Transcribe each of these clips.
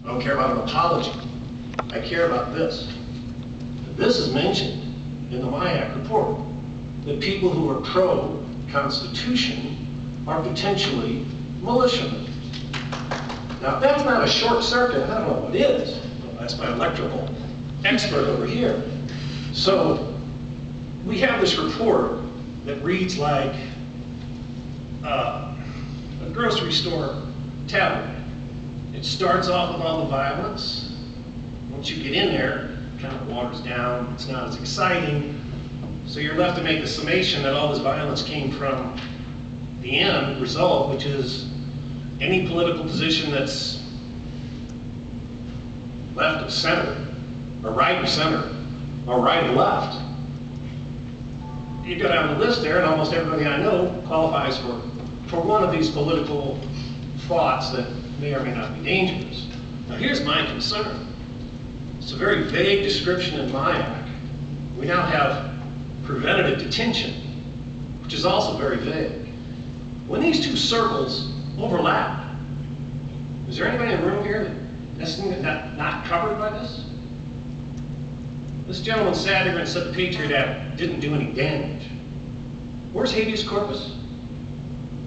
I don't care about an apology. I care about this. This is mentioned in the MIAC report, that people who are pro-Constitution are potentially militiamen. Now, if that's not a short circuit, I don't know what is. Well, that's my electrical expert over here. So, we have this report that reads like a grocery store tabloid. It starts off with all the violence. Once you get in there, it kind of waters down. It's not as exciting. So you're left to make the summation that all this violence came from the end result, which is any political position that's left of center, or right of center, or right of left. You go down the list there, and almost everybody I know qualifies for one of these political thoughts that may or may not be dangerous. Now here's my concern. It's a very vague description in MIAC. We now have preventative detention, which is also very vague. When these two circles overlap, is there anybody in the room here that's not covered by this? This gentleman sat here and said the Patriot Act didn't do any damage. Where's Habeas Corpus?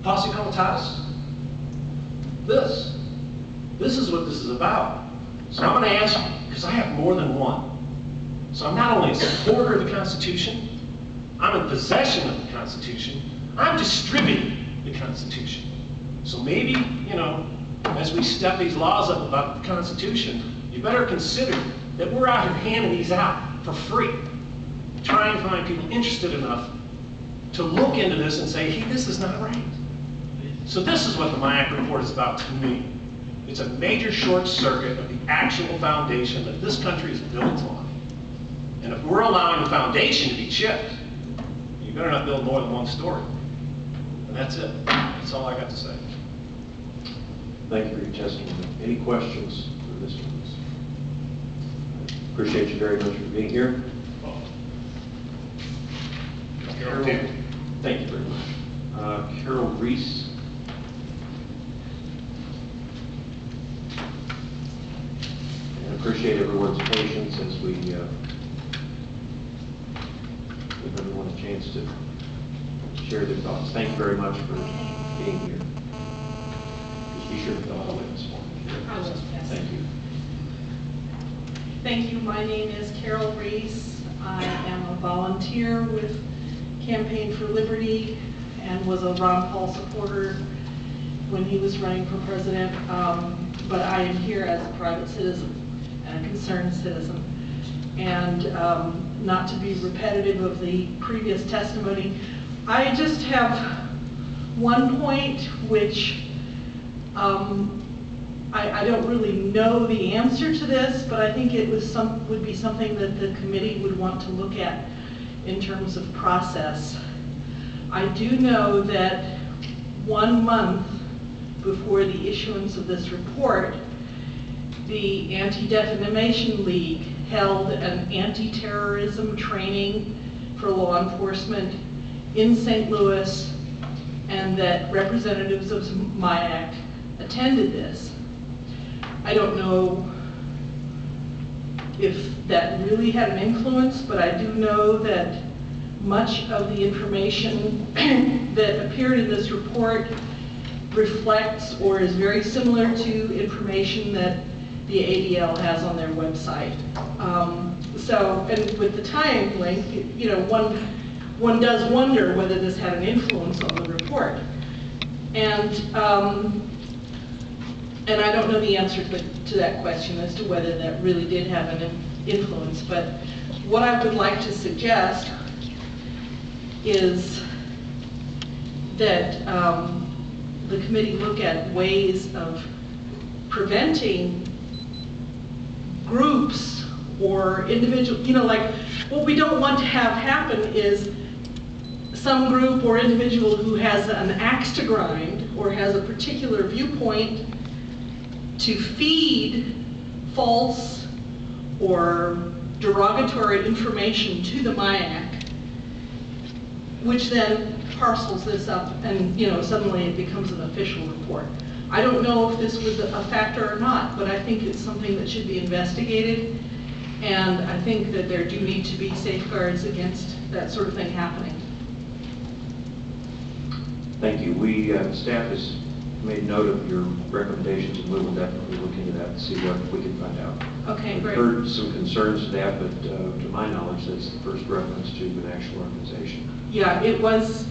Posse Comitatus? This is what this is about. So I'm going to ask you, because I have more than one. So I'm not only a supporter of the Constitution, I'm in possession of the Constitution, I'm distributing the Constitution. So maybe, you know, as we step these laws up about the Constitution, you better consider that we're out here handing these out for free, trying to find people interested enough to look into this and say, hey, this is not right. So this is what the MIAC report is about to me. It's a major short circuit of the actual foundation that this country is built on. And if we're allowing the foundation to be chipped, you better not build more than one story. And that's it. That's all I got to say. Thank you for your testimony. Any questions for Mr. Riess? Appreciate you very much for being here. Carol, thank you very much. Carol Riess. And appreciate everyone's patience as we give everyone a chance to share their thoughts. Thank you very much for being here. Just be sure to fill out a witness form. Thank you. Thank you. My name is Carol Riess. I am a volunteer with Campaign for Liberty and was a Ron Paul supporter when he was running for president. But I am here as a private citizen and a concerned citizen. And not to be repetitive of the previous testimony, I just have one point which I don't really know the answer to this, but I think it would be something that the committee would want to look at in terms of process. I do know that 1 month before the issuance of this report, the Anti-Defamation League held an anti-terrorism training for law enforcement in St. Louis, and that representatives of MIAC attended this. I don't know if that really had an influence, but I do know that much of the information that appeared in this report reflects or is very similar to information that the ADL has on their website. So, and with the time length, you know, one does wonder whether this had an influence on the report. And I don't know the answer to that question as to whether that really did have an influence. But what I would like to suggest is that the committee look at ways of preventing groups or individual, you know, like what we don't want to have happen is some group or individual who has an axe to grind or has a particular viewpoint to feed false or derogatory information to the MIAC, which then parcels this up and, you know, suddenly it becomes an official report. I don't know if this was a factor or not, but I think it's something that should be investigated. And I think that there do need to be safeguards against that sort of thing happening. Thank you. Staff has made note of your recommendations, and we will definitely look into that and see what we can find out. Okay, I've great. heard some concerns to that, but to my knowledge, that's the first reference to an actual organization. Yeah, it was,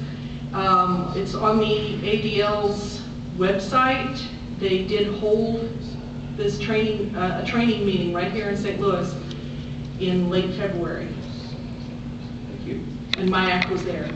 it's on the ADL's website. They did hold this training, a training meeting right here in St. Louis in late February, Thank you. and MIAC was there.